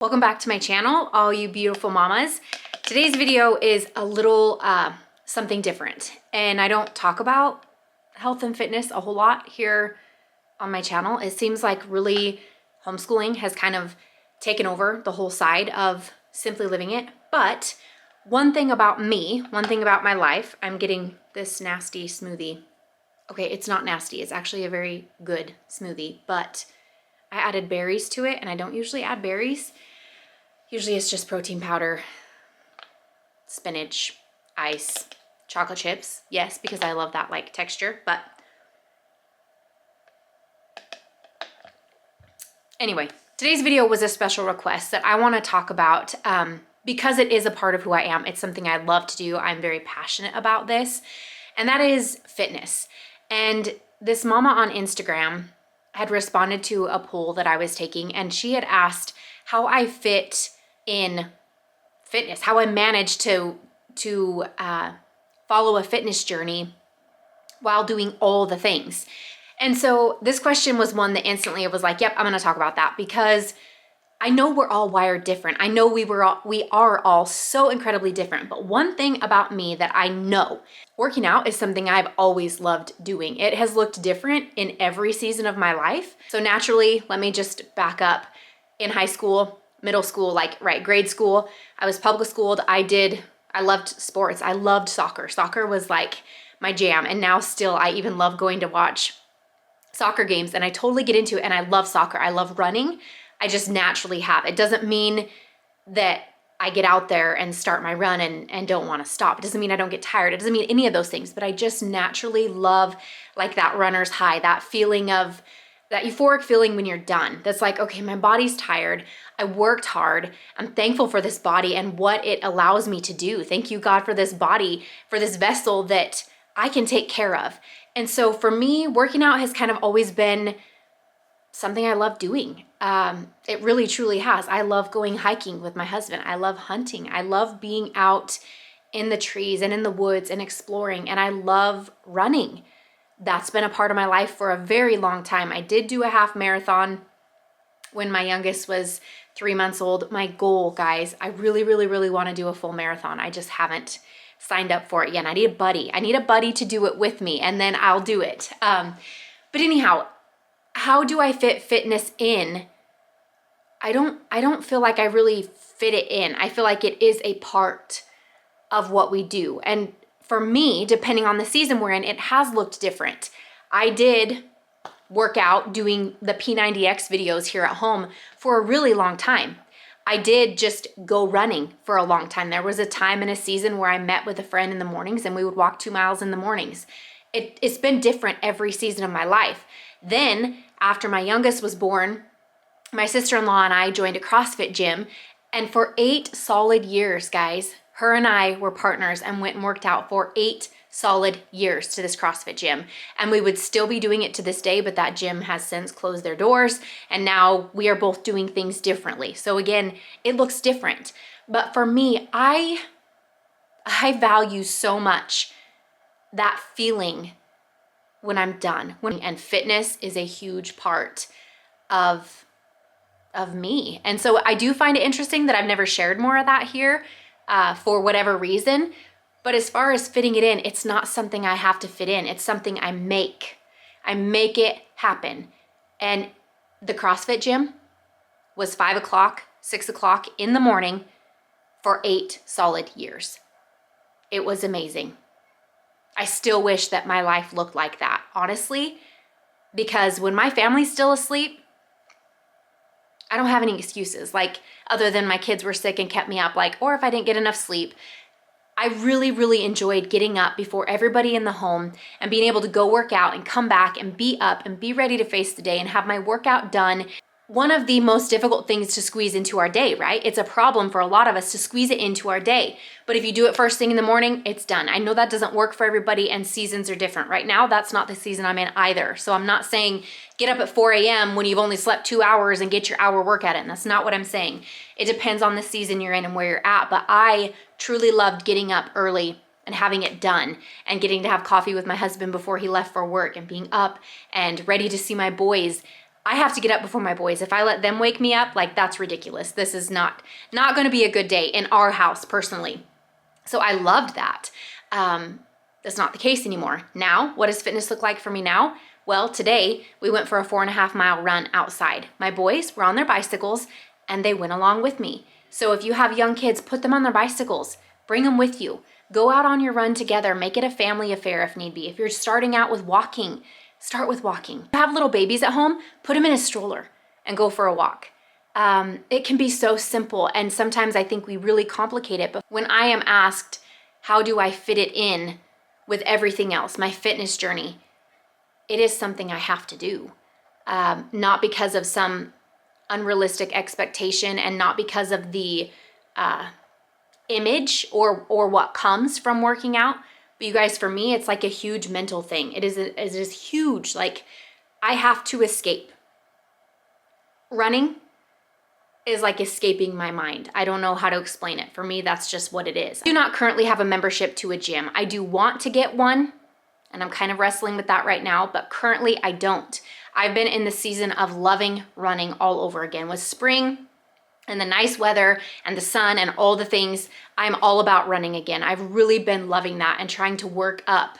Welcome back to my channel, all you beautiful mamas. Today's video is a little something different, and I don't talk about health and fitness a whole lot here on my channel. It seems like really homeschooling has kind of taken over the whole side of Simply Living It. But one thing about me, one thing about my life, I'm getting this nasty smoothie. Okay, it's not nasty. It's actually a very good smoothie, but I added berries to it, and I don't usually add berries. Usually it's just protein powder, spinach, ice, chocolate chips. Yes, because I love that like texture, but anyway, today's video was a special request that I want to talk about because it is a part of who I am. It's something I love to do. I'm very passionate about this, and that is fitness. And this mama on Instagram had responded to a poll that I was taking, and she had asked how I fit in fitness, how I managed to follow a fitness journey while doing all the things. And so this question was one that instantly it was like, yep, I'm going to talk about that, because I know we're all wired different. I know we are all so incredibly different. But one thing about me that I know, working out is something I've always loved doing. It has looked different in every season of my life. So naturally, let me just back up. In high school, middle school, grade school, I was public schooled. I loved sports. I loved soccer. Soccer was like my jam. And now still, I even love going to watch soccer games, and I totally get into it. And I love soccer. I love running. I just naturally have. It doesn't mean that I get out there and start my run and don't want to stop. It doesn't mean I don't get tired. It doesn't mean any of those things, but I just naturally love like that runner's high, that feeling of that euphoric feeling when you're done. That's like, okay, my body's tired. I worked hard. I'm thankful for this body and what it allows me to do. Thank you, God, for this body, for this vessel that I can take care of. And so for me, working out has kind of always been something I love doing. It really, truly has. I love going hiking with my husband. I love hunting. I love being out in the trees and in the woods and exploring. And I love running. That's been a part of my life for a very long time. I did do a half marathon when my youngest was 3 months old. My goal, guys, I really, really, really want to do a full marathon. I just haven't signed up for it yet. And I need a buddy. I need a buddy to do it with me, and then I'll do it. But anyhow, how do I fit fitness in? I don't feel like I really fit it in. I feel like it is a part of what we do. And for me, depending on the season we're in, it has looked different. I did work out doing the P90X videos here at home for a really long time. I did just go running for a long time. There was a time in a season where I met with a friend in the mornings and we would walk 2 miles in the mornings. It's been different every season of my life. Then after my youngest was born, my sister-in-law and I joined a CrossFit gym, and for 8 solid years, guys, her and I were partners and went and worked out for 8 solid years to this CrossFit gym. And we would still be doing it to this day, but that gym has since closed their doors, and now we are both doing things differently. So again, it looks different. But for me, I value so much that feeling when I'm done. And fitness is a huge part of me. And so I do find it interesting that I've never shared more of that here for whatever reason. But as far as fitting it in, it's not something I have to fit in. It's something I make. I make it happen. And the CrossFit gym was 5 o'clock, 6 o'clock in the morning for 8 solid years. It was amazing. I still wish that my life looked like that, honestly, because when my family's still asleep, I don't have any excuses, like other than my kids were sick and kept me up, or if I didn't get enough sleep. I really, really enjoyed getting up before everybody in the home and being able to go work out and come back and be up and be ready to face the day and have my workout done. One of the most difficult things to squeeze into our day, right? It's a problem for a lot of us to squeeze it into our day. But if you do it first thing in the morning, it's done. I know that doesn't work for everybody, and seasons are different. Right now, that's not the season I'm in either. So I'm not saying get up at 4 a.m. when you've only slept 2 hours and get your hour workout in. That's not what I'm saying. It depends on the season you're in and where you're at. But I truly loved getting up early and having it done and getting to have coffee with my husband before he left for work and being up and ready to see my boys. I have to get up before my boys. If I let them wake me up, like that's ridiculous. This is not going to be a good day in our house personally. So I loved that. That's not the case anymore. Now, what does fitness look like for me now? Well, today we went for a 4.5-mile run outside. My boys were on their bicycles and they went along with me. So if you have young kids, put them on their bicycles, bring them with you. Go out on your run together, make it a family affair if need be. If you're starting out with walking, start with walking. If you have little babies at home, put them in a stroller and go for a walk. It can be so simple, and sometimes I think we really complicate it. But when I am asked, how do I fit it in with everything else, my fitness journey, it is something I have to do. Not because of some unrealistic expectation and not because of the image or what comes from working out. But you guys, for me, it's like a huge mental thing. It is huge. Like, I have to escape. Running is like escaping my mind. I don't know how to explain it. For me, that's just what it is. I do not currently have a membership to a gym. I do want to get one, and I'm kind of wrestling with that right now, but currently I don't. I've been in the season of loving running all over again. With spring and the nice weather and the sun and all the things, I'm all about running again. I've really been loving that and trying to work up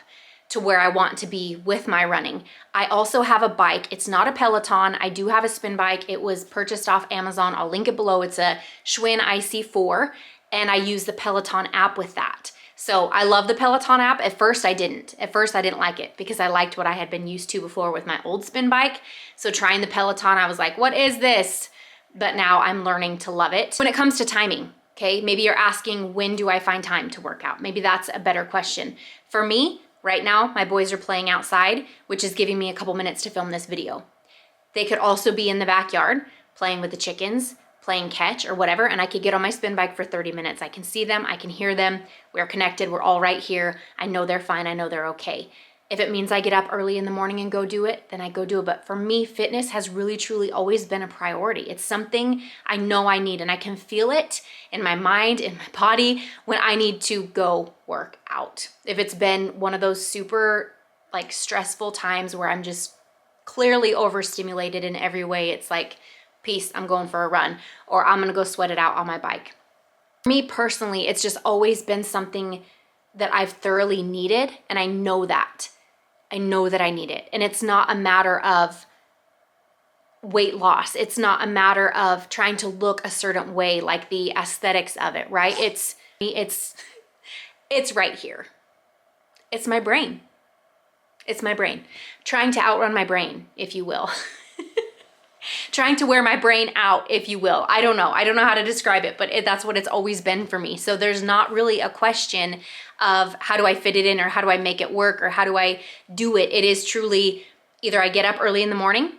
to where I want to be with my running. I also have a bike. It's not a Peloton. I do have a spin bike. It was purchased off Amazon. I'll link it below. It's a Schwinn IC4, and I use the Peloton app with that. So I love the Peloton app. At first I didn't. At first I didn't like it because I liked what I had been used to before with my old spin bike. So trying the Peloton, I was like, what is this? But now I'm learning to love it. When it comes to timing, okay, maybe you're asking, when do I find time to work out? Maybe that's a better question. For me, right now, my boys are playing outside, which is giving me a couple minutes to film this video. They could also be in the backyard playing with the chickens, playing catch or whatever, and I could get on my spin bike for 30 minutes. I can see them, I can hear them, we're connected, we're all right here. I know they're fine, I know they're okay. If it means I get up early in the morning and go do it, then I go do it. But for me, fitness has really, truly always been a priority. It's something I know I need, and I can feel it in my mind, in my body, when I need to go work out. If it's been one of those super like stressful times where I'm just clearly overstimulated in every way, it's like, peace, I'm going for a run, or I'm gonna go sweat it out on my bike. For me personally, it's just always been something that I've thoroughly needed, and I know that. I know that I need it. And it's not a matter of weight loss. It's not a matter of trying to look a certain way, like the aesthetics of it, right? It's right here. It's my brain. It's my brain. Trying to outrun my brain, if you will. Trying to wear my brain out, if you will. I don't know how to describe it, but that's what it's always been for me. So there's not really a question of how do I fit it in or how do I make it work or how do I do it. It is truly either I get up early in the morning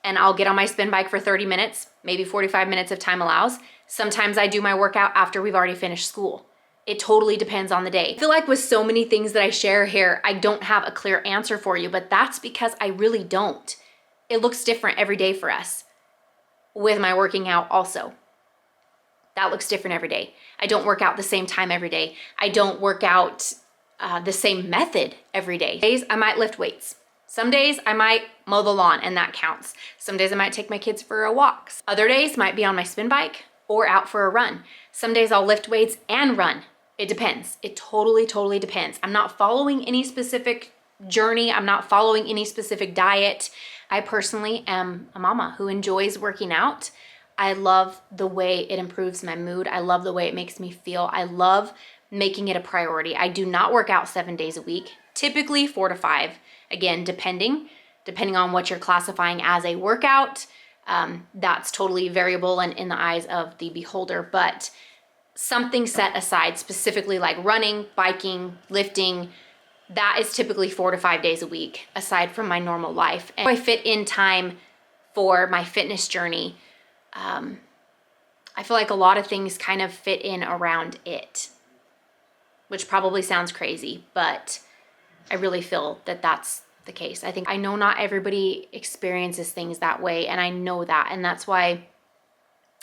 and I'll get on my spin bike for 30 minutes, maybe 45 minutes if time allows. Sometimes I do my workout after we've already finished school. It totally depends on the day. I feel like with so many things that I share here, I don't have a clear answer for you, but that's because I really don't. It looks different every day for us. With my working out also. That looks different every day. I don't work out the same time every day. I don't work out the same method every day. Some days I might lift weights. Some days I might mow the lawn and that counts. Some days I might take my kids for a walk. Other days might be on my spin bike or out for a run. Some days I'll lift weights and run. It depends. It totally, totally depends. I'm not following any specific journey. I'm not following any specific diet. I personally am a mama who enjoys working out. I love the way it improves my mood. I love the way it makes me feel. I love making it a priority. I do not work out 7 days a week, typically 4 to 5. Again, depending on what you're classifying as a workout. That's totally variable and in the eyes of the beholder, but something set aside specifically like running, biking, lifting, that is typically 4 to 5 days a week aside from my normal life. And I fit in time for my fitness journey. I feel like a lot of things kind of fit in around it, which probably sounds crazy, but I really feel that that's the case. I know not everybody experiences things that way, and I know that. And that's why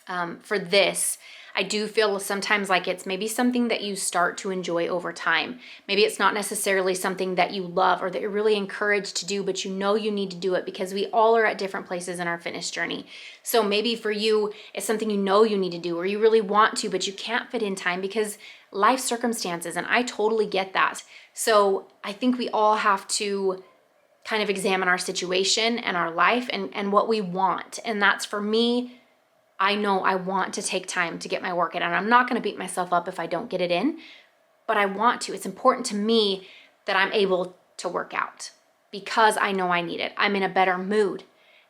for this, I do feel sometimes like it's maybe something that you start to enjoy over time. Maybe it's not necessarily something that you love or that you're really encouraged to do, but you know you need to do it because we all are at different places in our fitness journey. So maybe for you, it's something you know you need to do or you really want to, but you can't fit in time because life circumstances, and I totally get that. So I think we all have to kind of examine our situation and our life and what we want. And that's for me, I know I want to take time to get my work in, and I'm not going to beat myself up if I don't get it in, but I want to. It's important to me that I'm able to work out because I know I need it. I'm in a better mood.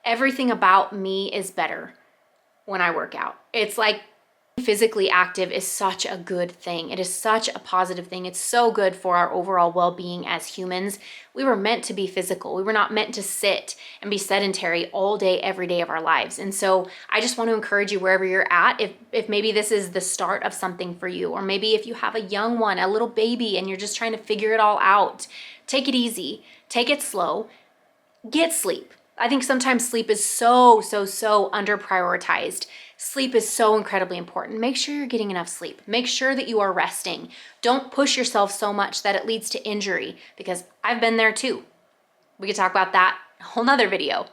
Everything about me is better when I work out. It's like physically active is such a good thing. It is such a positive thing. It's so good for our overall well-being as humans. We were meant to be physical. We were not meant to sit and be sedentary all day, every day of our lives. And so I just want to encourage you wherever you're at, if maybe this is the start of something for you, or maybe if you have a young one, a little baby, and you're just trying to figure it all out, take it easy, take it slow, get sleep. I think sometimes sleep is so under prioritized. Sleep is so incredibly important. Make sure you're getting enough sleep. Make sure that you are resting. Don't push yourself so much that it leads to injury, because I've been there too. We could talk about that in a whole nother video.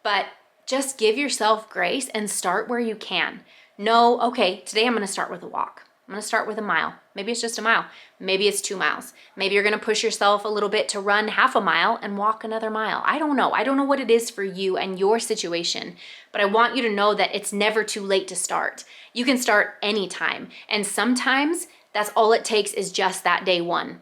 But just give yourself grace and start where you can. No, okay, today I'm going to start with a walk. I'm going to start with a mile. Maybe it's just a mile. Maybe it's 2 miles. Maybe you're going to push yourself a little bit to run half a mile and walk another mile. I don't know. I don't know what it is for you and your situation, but I want you to know that it's never too late to start. You can start anytime. And sometimes that's all it takes is just that day one.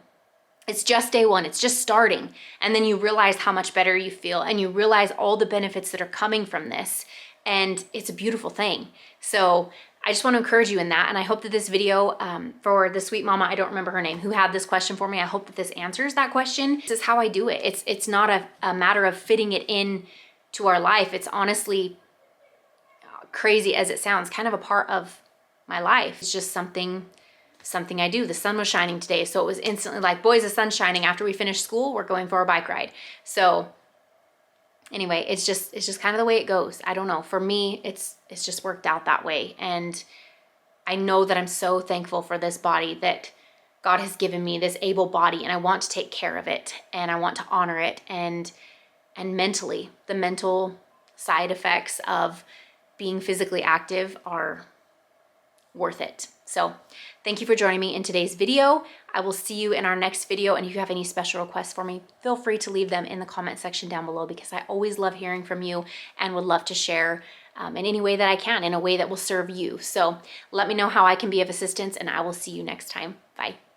It's just day one. It's just starting. And then you realize how much better you feel and you realize all the benefits that are coming from this. And it's a beautiful thing. So I just want to encourage you in that. And I hope that this video for the sweet mama, I don't remember her name, who had this question for me, I hope that this answers that question. This is how I do it. It's not a matter of fitting it in to our life. It's honestly, crazy as it sounds, kind of a part of my life. It's just something I do. The sun was shining today, so it was instantly like, boys, the sun's shining. After we finish school, we're going for a bike ride. So anyway, it's just kind of the way it goes. I don't know. For me, it's just worked out that way. And I know that I'm so thankful for this body that God has given me, this able body, and I want to take care of it and I want to honor it. And mentally, the mental side effects of being physically active are worth it. So thank you for joining me in today's video. I will see you in our next video. And if you have any special requests for me, feel free to leave them in the comment section down below, because I always love hearing from you and would love to share in any way that I can, in a way that will serve you. So let me know how I can be of assistance, and I will see you next time. Bye.